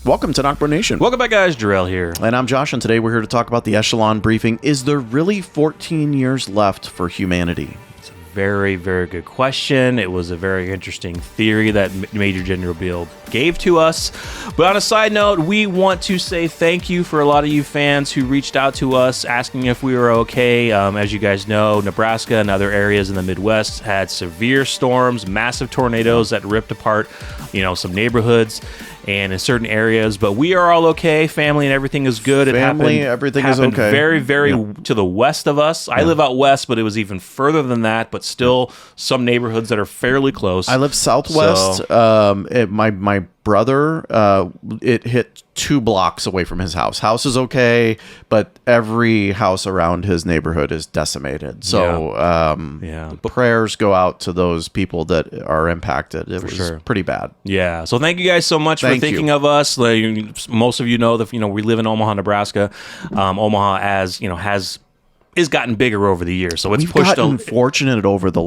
Welcome to NocBro Nation. Welcome back, guys. Jarrell here. And I'm Josh, and today we're here to talk about the Echelon briefing. Is there really 14 years left for humanity? It's a very, very good question. It was a very interesting theory that Major General Beal gave to us. But on a side note, we want to say thank you for a lot of you fans who reached out to us asking if we were okay. As you guys know, Nebraska and other areas in the Midwest had severe storms, massive tornadoes that ripped apart, some neighborhoods and in certain areas, but we are all okay. Family and everything is good. Everything is okay. Very, very to the west of us. I live out west, but it was even further than that. But still, some neighborhoods that are fairly close. I live southwest. My brother, it hit 2 blocks away from his house. House is okay, but every house around his neighborhood is decimated. So, prayers go out to those people that are impacted. It was pretty bad. Yeah. So thank you guys so much for thinking of us. Like, most of you know that we live in Omaha, Nebraska. Omaha, is gotten bigger over the years, so it's We've gotten fortunate over the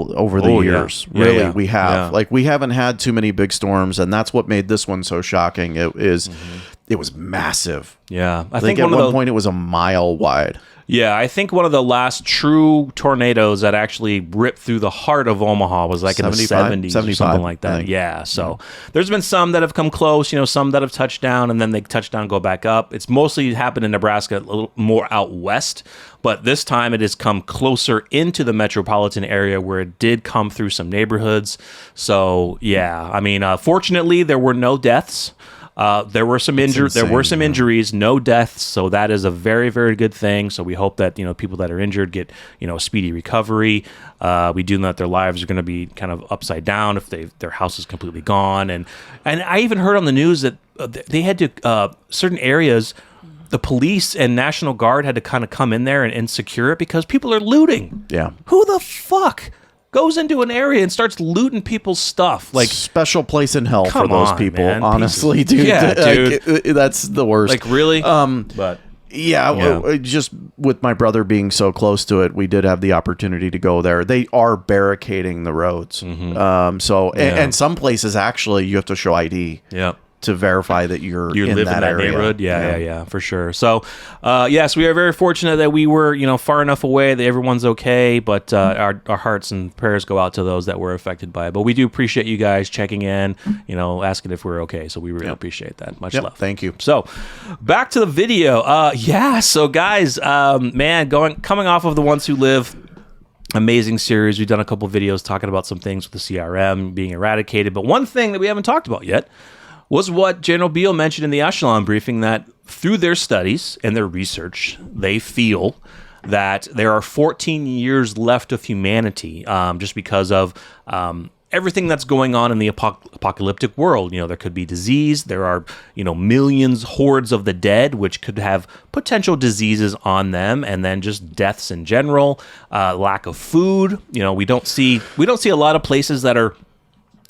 years. Yeah. Really, yeah. we have. Yeah. Like, we haven't had too many big storms, and that's what made this one so shocking. It was massive. Yeah, I think at one point it was a mile wide. Yeah, I think one of the last true tornadoes that actually ripped through the heart of Omaha was like in the 70s or something like that. Yeah, so there's been some that have come close, some that have touched down, and then they touch down, go back up. It's mostly happened in Nebraska, a little more out west, but this time it has come closer into the metropolitan area where it did come through some neighborhoods. So, yeah, I mean, fortunately, there were no deaths. There were some injuries, no deaths, so that is a very, very good thing. So we hope that people that are injured get a speedy recovery. We do know that their lives are going to be kind of upside down if their house is completely gone. And I even heard on the news that they had to certain areas. The police and National Guard had to kind of come in there and secure it because people are looting. Yeah, who the fuck goes into an area and starts looting people's stuff? Like, special place in hell for those people. Man. Honestly, dude. Yeah, dude. That's the worst. Like, really? But yeah, just with my brother being so close to it, we did have the opportunity to go there. They are barricading the roads. And some places actually you have to show ID. Yeah. To verify that you live in that area. Neighborhood. Yeah, for sure. So, yes, we are very fortunate that we were, far enough away that everyone's okay, but our hearts and prayers go out to those that were affected by it. But we do appreciate you guys checking in, asking if we're okay. So we really appreciate that. Much love. Thank you. So, back to the video. So guys, coming off of The Ones Who Live, amazing series. We've done a couple videos talking about some things with the CRM being eradicated, but one thing that we haven't talked about yet was what General Beal mentioned in the Echelon briefing, that through their studies and their research, they feel that there are 14 years left of humanity, just because of everything that's going on in the apocalyptic world. There could be disease. There are, millions, hordes of the dead, which could have potential diseases on them, and then just deaths in general, lack of food. We don't see a lot of places that are,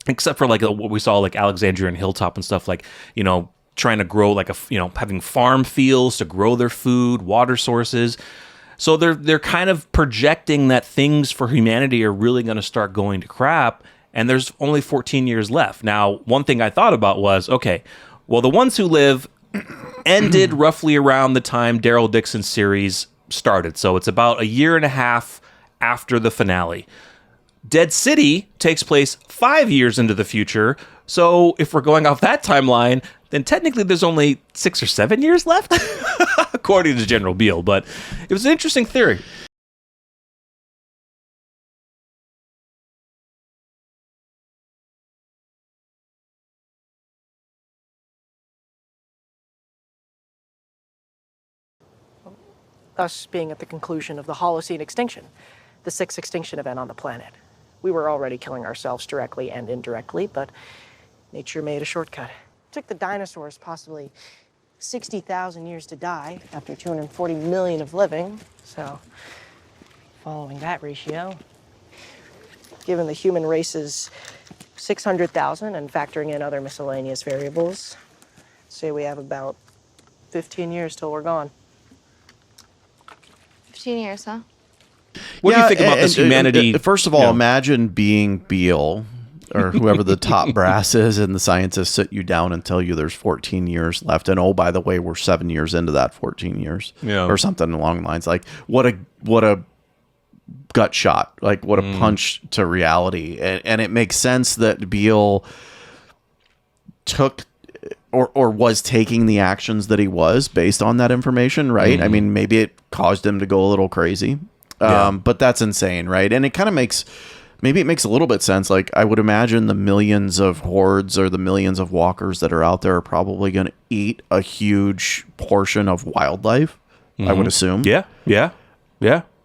except for like what we saw like Alexandria and Hilltop and stuff, like, trying to grow like having farm fields to grow their food, water sources. So they're kind of projecting that things for humanity are really going to start going to crap, and there's only 14 years left. Now, one thing I thought about was, okay, well, The Ones Who Live ended roughly around the time Daryl Dixon's series started. So it's about a year and a half after the finale. Dead City takes place 5 years into the future. So if we're going off that timeline, then technically there's only 6 or 7 years left, according to General Beal. But it was an interesting theory. Us being at the conclusion of the Holocene extinction, the 6th extinction event on the planet. We were already killing ourselves directly and indirectly, but nature made a shortcut. It took the dinosaurs possibly 60,000 years to die after 240 million of living. So, following that ratio, given the human race's 600,000 and factoring in other miscellaneous variables, say we have about 15 years till we're gone. 15 years, huh? What do you think about this humanity? First of all, imagine being Beal or whoever the top brass is, and the scientists sit you down and tell you there's 14 years left, and oh, by the way, we're 7 years into that 14 years, or something along the lines. Like, what a gut shot, like what a punch to reality. And it makes sense that Beal took or was taking the actions that he was based on that information, right? I mean, maybe it caused him to go a little crazy, but that's insane, right? And it kind of makes a little bit sense. Like, I would imagine the millions of hordes or the millions of walkers that are out there are probably going to eat a huge portion of wildlife, I would assume. Yeah.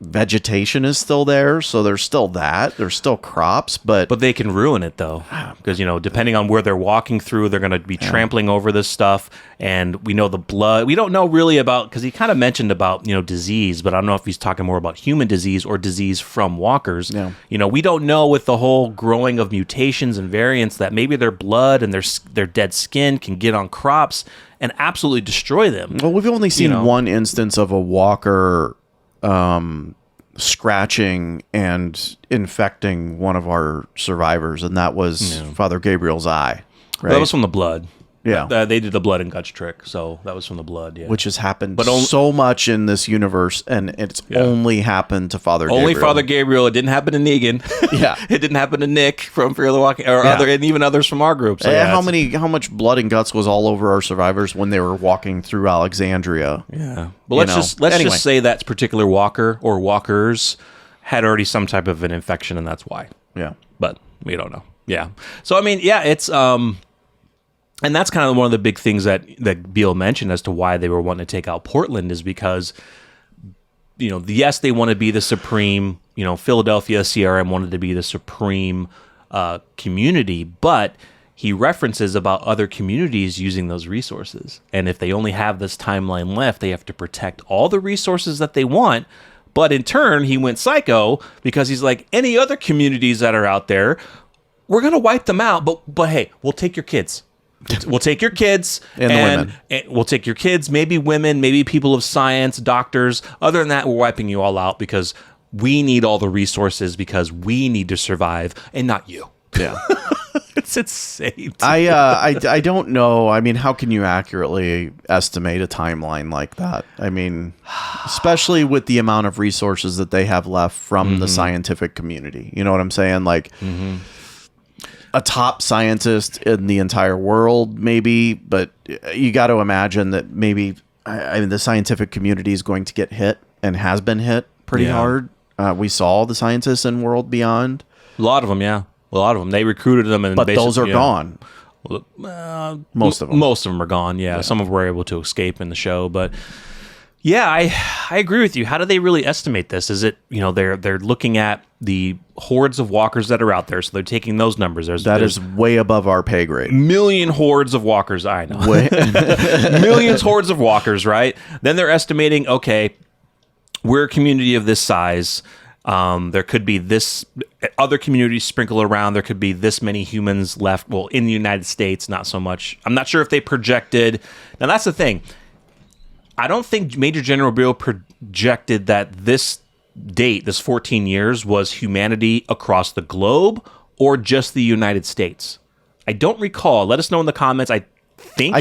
Vegetation is still there, so there's still that. There's still crops, but they can ruin it though, because depending on where they're walking through, they're going to be trampling over this stuff. And we know the blood. We don't know really about, because he kind of mentioned about disease, but I don't know if he's talking more about human disease or disease from walkers. Yeah. We don't know with the whole growing of mutations and variants that maybe their blood and their dead skin can get on crops and absolutely destroy them. Well, we've only seen one instance of a walker scratching and infecting one of our survivors, and that was Father Gabriel's eye. Right? That was from the blood. Yeah. They did the blood and guts trick, so that was from the blood, yeah. Which has happened so much in this universe, and it's only happened to Father Gabriel. Only Father Gabriel. It didn't happen to Negan. Yeah. It didn't happen to Nick from Fear the Walking, or and even others from our group. So how much blood and guts was all over our survivors when they were walking through Alexandria? Yeah. But let's just say that particular walker or walkers had already some type of an infection, and that's why. Yeah. But we don't know. Yeah. So, I mean, it's... And that's kind of one of the big things that Beal mentioned as to why they were wanting to take out Portland, is because, yes, they want to be the supreme, Philadelphia CRM wanted to be the supreme community, but he references about other communities using those resources. And if they only have this timeline left, they have to protect all the resources that they want. But in turn, he went psycho because he's like, any other communities that are out there, we're going to wipe them out. But hey, we'll take your kids. We'll take your kids and the women. And we'll take your kids, maybe women, maybe people of science, doctors. Other than that, we're wiping you all out because we need all the resources because we need to survive and not you. Yeah. It's insane. I don't know. I mean, how can you accurately estimate a timeline like that? I mean, especially with the amount of resources that they have left from the scientific community. You know what I'm saying? Like, a top scientist in the entire world, maybe, but you got to imagine that maybe the scientific community is going to get hit and has been hit pretty hard. We saw the scientists in World Beyond. A lot of them, yeah. A lot of them. They recruited them, and but those are gone. Most of them. Most of them are gone. Yeah. Some of them were able to escape in the show, but. Yeah, I agree with you. How do they really estimate this? Is it, they're looking at the hordes of walkers that are out there, so they're taking those numbers. That is way above our pay grade. Million hordes of walkers, I know. Millions hordes of walkers, right? Then they're estimating, okay, we're a community of this size. There could be this other communities sprinkle around. There could be this many humans left. Well, in the United States, not so much. I'm not sure if they projected. Now, that's the thing. I don't think Major General Beal projected that this date, this 14 years, was humanity across the globe or just the United States. I don't recall. Let us know in the comments. I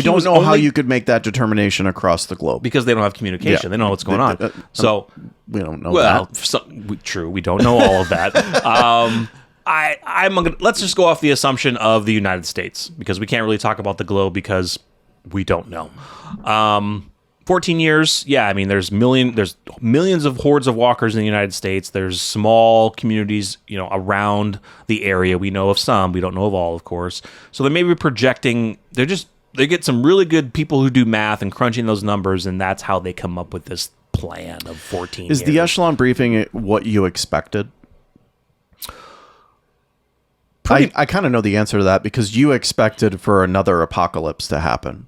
don't know how you could make that determination across the globe. Because they don't have communication. Yeah. They don't know what's going on. So we don't know that. True. We don't know all of that. Let's just go off the assumption of the United States, because we can't really talk about the globe because we don't know. 14 years, yeah, I mean, there's millions of hordes of walkers in the United States. There's small communities, around the area. We know of some. We don't know of all, of course. So they may be projecting. They get some really good people who do math and crunching those numbers, and that's how they come up with this plan of 14 years. Is the Echelon briefing what you expected? I kind of know the answer to that, because you expected for another apocalypse to happen.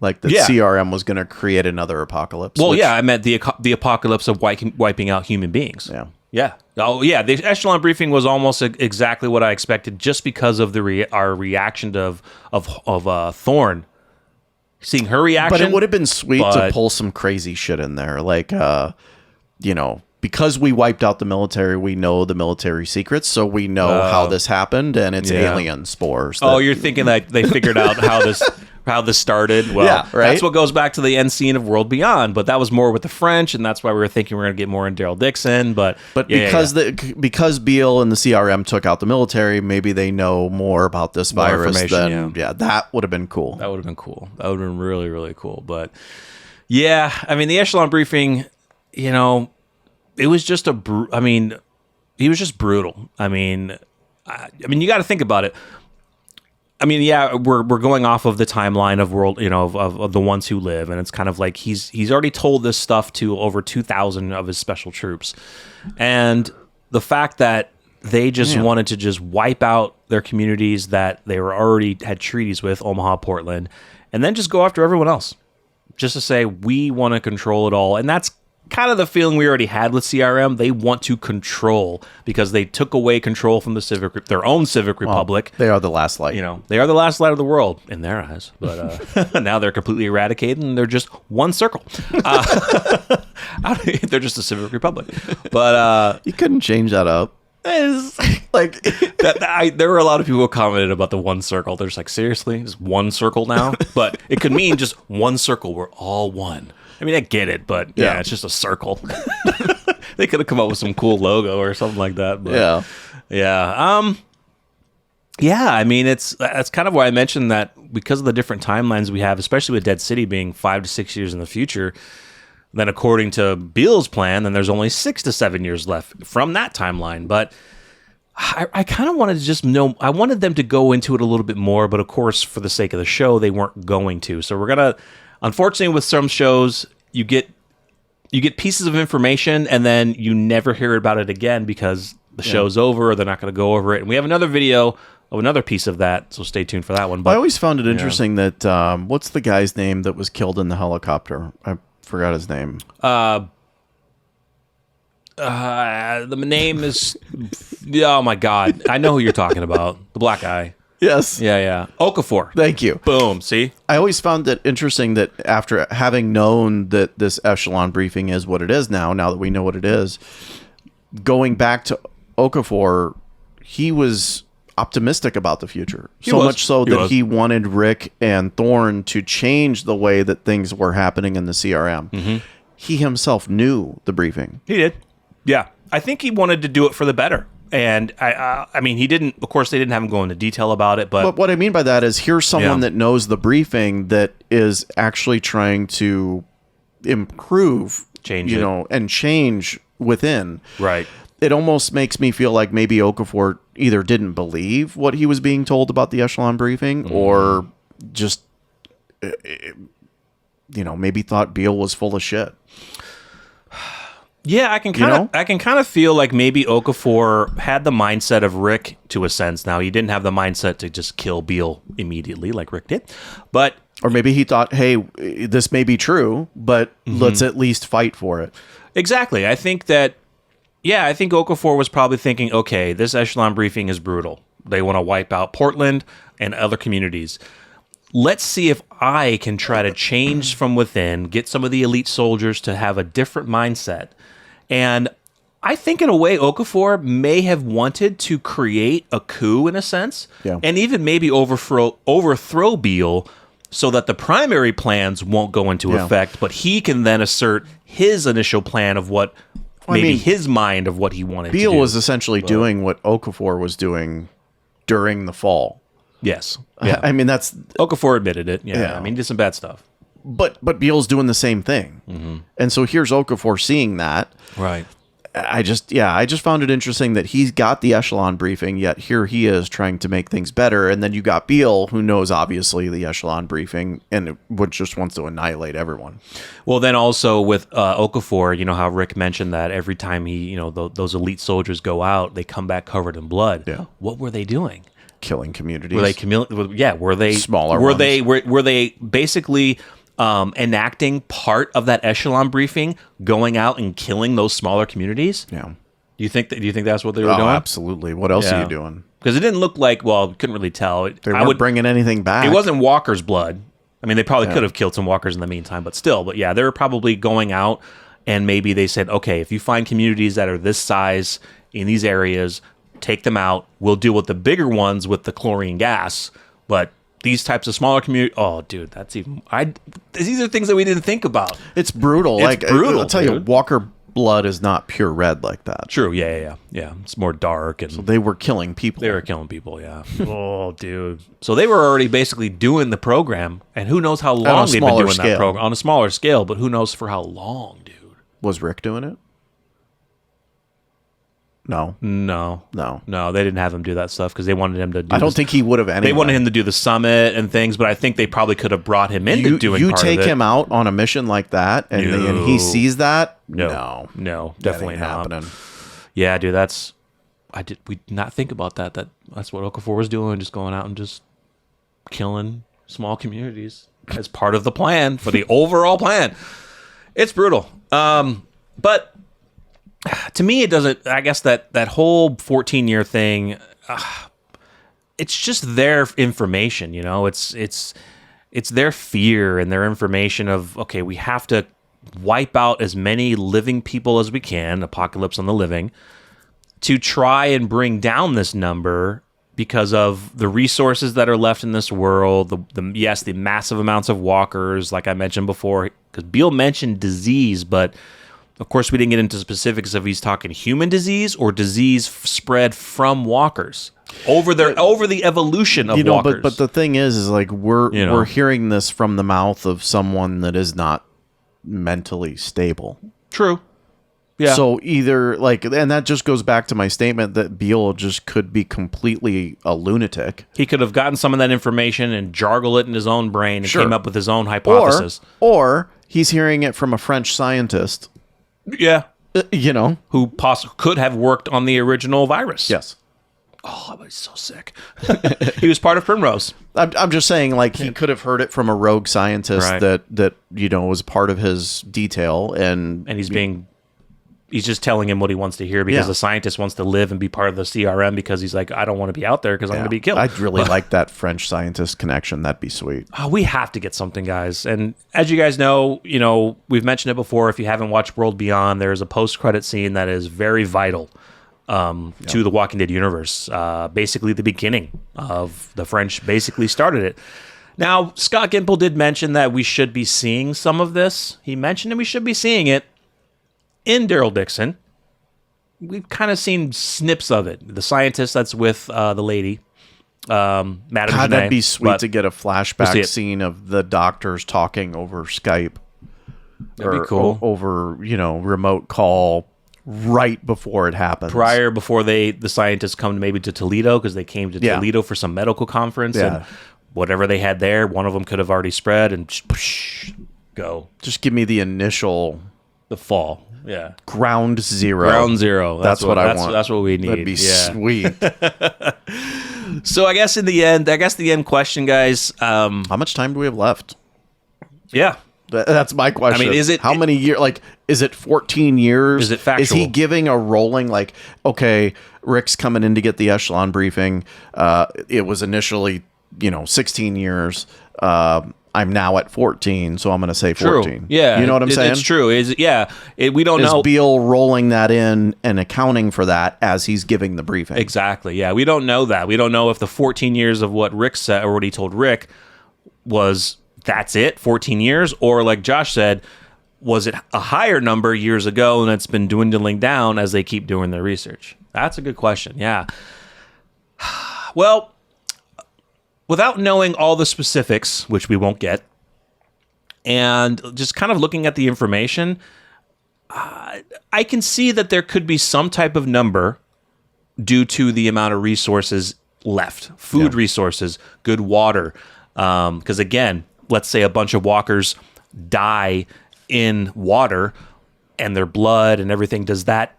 Like the CRM was going to create another apocalypse. Well, I meant the apocalypse of wiping out human beings. Yeah. Yeah. Oh, yeah. The Echelon briefing was almost exactly what I expected, just because of our reaction of Thorne. Seeing her reaction. But it would have been sweet to pull some crazy shit in there. Like, because we wiped out the military, we know the military secrets, so we know how this happened, and it's alien spores. You're thinking that they figured out how this started. Well, yeah, right? That's what goes back to the end scene of World Beyond, but that was more with the French, and that's why we were thinking we are going to get more in Daryl Dixon. But because Beal and the CRM took out the military, maybe they know more about this virus than that would have been cool. That would have been cool. That would have been really, really cool. But yeah, I mean, the Echelon briefing, it was just he was just brutal. I mean, you got to think about it. I mean, yeah, we're going off of the timeline of world, of the ones who live, and it's kind of like he's already told this stuff to over 2,000 of his special troops, and the fact that they just wanted to just wipe out their communities that they were already had treaties with, Omaha, Portland, and then just go after everyone else, just to say we want to control it all, and that's kind of the feeling we already had with CRM. They want to control because they took away control from their own civic republic. They are the last light. They are the last light of the world in their eyes. But now they're completely eradicated and they're just one circle. They're just a civic republic. But you couldn't change that up. Like there were a lot of people who commented about the one circle. They're just like, seriously, just one circle now? But it could mean just one circle. We're all one. I mean, I get it, but it's just a circle. They could have come up with some cool logo or something like that. But, I mean, that's kind of why I mentioned that because of the different timelines we have, especially with Dead City being 5 to 6 years in the future. Then, according to Beal's plan, then there's only 6 to 7 years left from that timeline. But I kind of wanted to just know. I wanted them to go into it a little bit more, but of course, for the sake of the show, they weren't going to. So we're gonna. Unfortunately, with some shows, you get pieces of information and then you never hear about it again because the show's over or they're not going to go over it. And we have another video of another piece of that, so stay tuned for that one. But I always found it interesting that what's the guy's name that was killed in the helicopter? I forgot his name. The name is oh my god, I know who you're talking about. The black guy. Yes. Yeah. Okafor. Thank you. Boom. See? I always found it interesting that after having known that this Echelon briefing is what it is now that we know what it is, going back to Okafor, he was optimistic about the future. Much so that he wanted Rick and Thorne to change the way that things were happening in the CRM. Mm-hmm. He himself knew the briefing. He did. Yeah. I think he wanted to do it for the better. And I mean, he didn't. Of course, they didn't have him go into detail about it. But what I mean by that is, here's someone that knows the briefing that is actually trying to improve, and change within. Right. It almost makes me feel like maybe Okafor either didn't believe what he was being told about the Echelon briefing, or just, maybe thought Beal was full of shit. Yeah, I can kind of feel like maybe Okafor had the mindset of Rick to a sense. Now, he didn't have the mindset to just kill Beal immediately like Rick did. Or maybe he thought, hey, this may be true, but let's at least fight for it. Exactly. I think Okafor was probably thinking, okay, this Echelon briefing is brutal. They want to wipe out Portland and other communities. Let's see if I can try to change from within, get some of the elite soldiers to have a different mindset. And I think in a way, Okafor may have wanted to create a coup in a sense, and even maybe overthrow Beal so that the primary plans won't go into effect, but he can then assert his initial plan of what his mind of what he wanted to do. Beal was essentially doing what Okafor was doing during the fall. Yes. Yeah. I mean, that's... Okafor admitted it. Yeah. I mean, he did some bad stuff. But Beal's doing the same thing. Mm-hmm. And so here's Okafor seeing that. Right. I just found it interesting that he's got the Echelon briefing, yet here he is trying to make things better. And then you got Beal, who knows, obviously, the Echelon briefing and just wants to annihilate everyone. Well, then also with Okafor, you know how Rick mentioned that every time those elite soldiers go out, they come back covered in blood. Yeah. What were they doing? Killing communities. Were they smaller? Were they basically enacting part of that Echelon briefing, going out and killing those smaller communities? Yeah. Do you think that's what they were doing? Absolutely. What else are you doing? Because it didn't look like. Well, couldn't really tell. They weren't bringing anything back. It wasn't Walker's blood. I mean, they probably could have killed some Walkers in the meantime, but still. But yeah, they were probably going out And maybe they said, okay, if you find communities that are this size in these areas, take them out. We'll deal with the bigger ones with the chlorine gas. But these types of smaller communities, oh, dude, that's even... These are things that we didn't think about. It's brutal. It's brutal, I'll tell you, Walker blood is not pure red like that. True, yeah. It's more dark. And So they were killing people. they were killing people, yeah. Oh, dude. So they were already basically doing the program, and who knows how long they've been doing that program. On a smaller scale, but who knows for how long, dude. Was Rick doing it? No. No, they didn't have him do that stuff because they wanted him to do I don't think he would have anyway. They wanted him to do the summit and things, but I think they probably could have brought him into doing You part of take it. him out on a mission like that, and he sees that? No, definitely That ain't not. happening. Yeah, dude, we did not think about that. That's what Okafor was doing, just going out and just killing small communities as part of the plan for the overall plan. It's brutal. But to me, it doesn't. I guess that whole 14-year thing, it's just their information. You know, it's their fear and their information of, okay, we have to wipe out as many living people as we can, apocalypse on the living, to try and bring down this number because of the resources that are left in this world. The massive amounts of walkers, like I mentioned before, because Beal mentioned disease, but of course, we didn't get into specifics if he's talking human disease or disease spread from walkers over the evolution of walkers. But the thing is like we're hearing this from the mouth of someone that is not mentally stable. True. Yeah. So either and that just goes back to my statement that Beal just could be completely a lunatic. He could have gotten some of that information and jargled it in his own brain and came up with his own hypothesis. Or he's hearing it from a French scientist. Yeah. Who could have worked on the original virus. Yes. Oh, he's so sick. He was part of Primrose. I'm just saying, he could have heard it from a rogue scientist that was part of his detail, and he's just telling him what he wants to hear because the scientist wants to live and be part of the CRM because he's like, I don't want to be out there because I'm going to be killed. I'd really like that French scientist connection. That'd be sweet. Oh, we have to get something, guys. And as you guys know, we've mentioned it before. If you haven't watched World Beyond, there's a post-credit scene that is very vital to the Walking Dead universe. Basically, the beginning of the French basically started it. Now, Scott Gimple did mention that we should be seeing some of this. He mentioned that we should be seeing it in Daryl Dixon. We've kind of seen snips of it. The scientist that's with the lady, Madame Janae. That'd be sweet to get a flashback scene of the doctors talking over Skype. That'd be cool. Over, remote call right before it happens. Before the scientists come maybe to Toledo, because they came to Toledo for some medical conference. Yeah. And whatever they had there, one of them could have already spread and go. Just give me the initial... The fall. Yeah. Ground zero. That's what I want. That's what we need. That'd be sweet. So I guess the end question, guys. How much time do we have left? Yeah. That's my question. I mean, is it... How many years? Is it 14 years? Is it factual? Is he giving a rolling, okay, Rick's coming in to get the Echelon briefing. It was initially, 16 years. I'm now at 14, so I'm going to say 14. True. Yeah. You know what I'm saying? It's true. We don't know. Is Beal rolling that in and accounting for that as he's giving the briefing? Exactly. Yeah. We don't know that. We don't know if the 14 years of what Rick said or what he told Rick was that's it, 14 years, or like Josh said, was it a higher number years ago and it's been dwindling down as they keep doing their research? That's a good question. Yeah. Well, without knowing all the specifics, which we won't get, and just kind of looking at the information, I can see that there could be some type of number due to the amount of resources left. Food resources, good water. Because again, let's say a bunch of walkers die in water and their blood and everything. Does that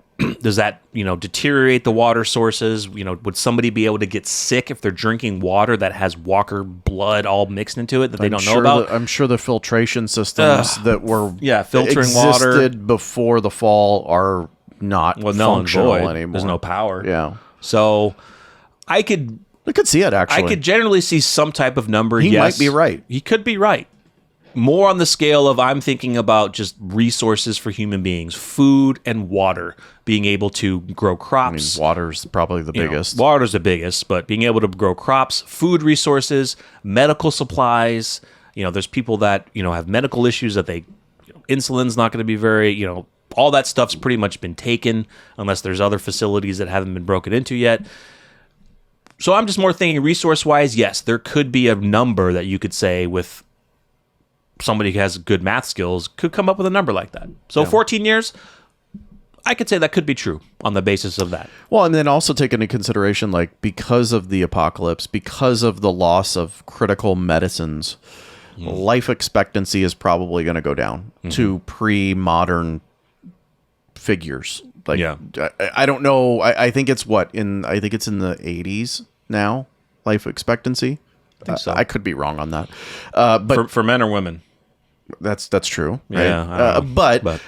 deteriorate the water sources? Would somebody be able to get sick if they're drinking water that has walker blood all mixed into it that they don't know about? I'm sure the filtration systems that were filtering existed water before the fall are not functional anymore. There's no power. Yeah. So I could see it, actually. I could generally see some type of number. He might be right. He could be right. more on the scale of I'm thinking about just resources for human beings, food and water, being able to grow crops. Water's probably the biggest. Water's the biggest, but being able to grow crops, food resources, medical supplies. There's people that, have medical issues that insulin's not going to be very, all that stuff's pretty much been taken unless there's other facilities that haven't been broken into yet. So I'm just more thinking resource-wise, yes, there could be a number that you could say with somebody who has good math skills could come up with a number like that. So 14 years, I could say that could be true on the basis of that. Well, and then also take into consideration, like, because of the apocalypse, because of the loss of critical medicines, life expectancy is probably going to go down to pre-modern figures. Like, I don't know. I think it's in the 80s now, life expectancy. I think so. I could be wrong on that. But for men or women? That's true. Yeah. Right? But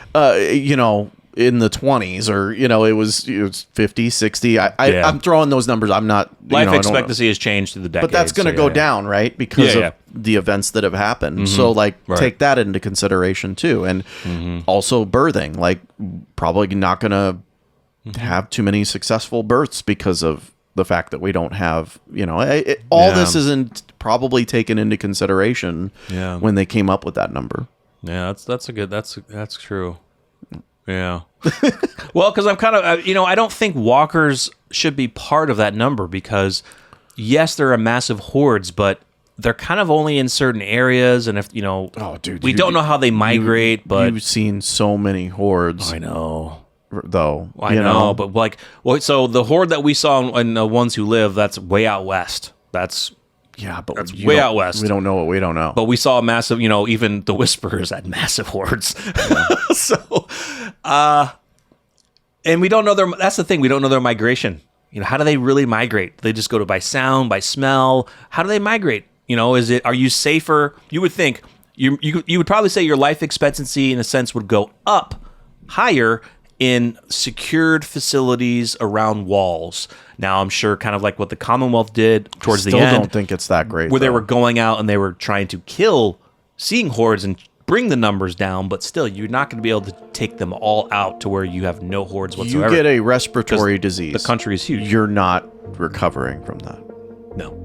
in the 20s or, it was 50, 60. I'm throwing those numbers. I'm not. Life expectancy has changed through the decades. But that's going to go down, right? Because of the events that have happened. So, take that into consideration, too. And also birthing. Like, probably not going to have too many successful births because of the fact that we don't have, this isn't probably taken into consideration when they came up with that number. Yeah, that's true. Yeah. Well, because I'm kind of, I don't think walkers should be part of that number because, yes, there are massive hordes, but they're kind of only in certain areas. And if, we don't know how they migrate, but. You've seen so many hordes. I know. Though. I know, but so the horde that we saw in The Ones Who Live, that's way out west. That's way out west. We don't know what we don't know. But we saw a massive, even the Whisperers had massive hordes. So, and we don't know that's the thing. We don't know their migration. How do they really migrate? They just go by sound, by smell. How do they migrate? Are you safer? You would think, you would probably say your life expectancy in a sense would go up higher in secured facilities around walls. Now, I'm sure kind of like what the Commonwealth did towards the end. Still don't think it's that great. Where they were going out and they were trying to kill seeing hordes and bring the numbers down, but still, you're not going to be able to take them all out to where you have no hordes whatsoever. You get a respiratory disease. The country is huge. You're not recovering from that. No.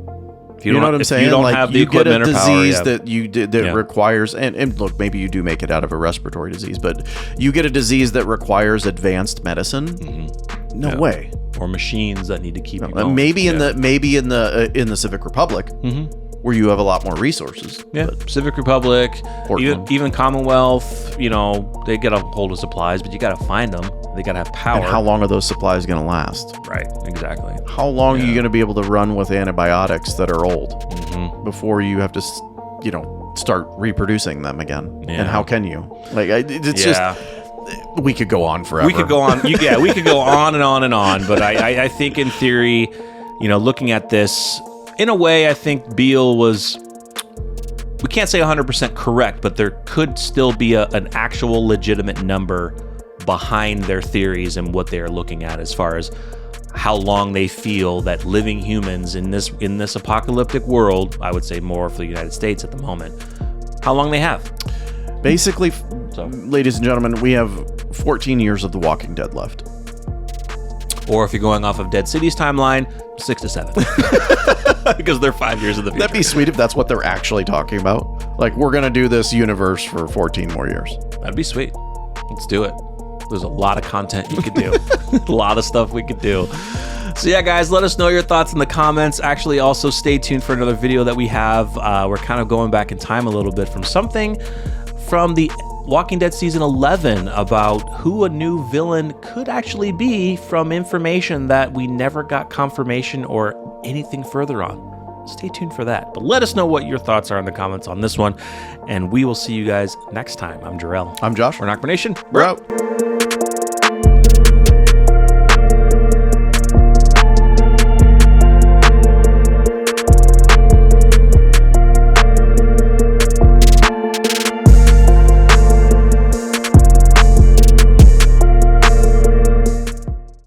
You know what I'm saying? You don't have the equipment or power. You get a disease that requires, and look, maybe you do make it out of a respiratory disease, but you get a disease that requires advanced medicine. No way. Or machines that need to keep you going. Maybe in the Civic Republic, where you have a lot more resources. Yeah, Civic Republic, even Commonwealth. They get a hold of supplies, but you got to find them. They got to have power. And how long are those supplies going to last? Right, exactly. How long are you going to be able to run with antibiotics that are old before you have to, start reproducing them again? Yeah. And how can you? It's just, we could go on forever. We could go on. We could go on and on and on. But I think in theory, looking at this, in a way, I think Beal was, we can't say 100% correct, but there could still be an actual legitimate number behind their theories and what they are looking at as far as how long they feel that living humans in this apocalyptic world, I would say more for the United States at the moment, how long they have. Basically, ladies and gentlemen, we have 14 years of The Walking Dead left. Or if you're going off of Dead City's timeline, 6 to 7. Because they're 5 years in the future. That'd be sweet if that's what they're actually talking about. Like, we're going to do this universe for 14 more years. That'd be sweet. Let's do it. There's a lot of content you could do. A lot of stuff we could do. So yeah, guys, let us know your thoughts in the comments. Actually, also stay tuned for another video that we have. We're kind of going back in time a little bit from something from the Walking Dead Season 11 about who a new villain could actually be from information that we never got confirmation or anything further on. Stay tuned for that. But let us know what your thoughts are in the comments on this one, and we will see you guys next time. I'm Jarrell. I'm Josh. We're NocBro Nation. We're out.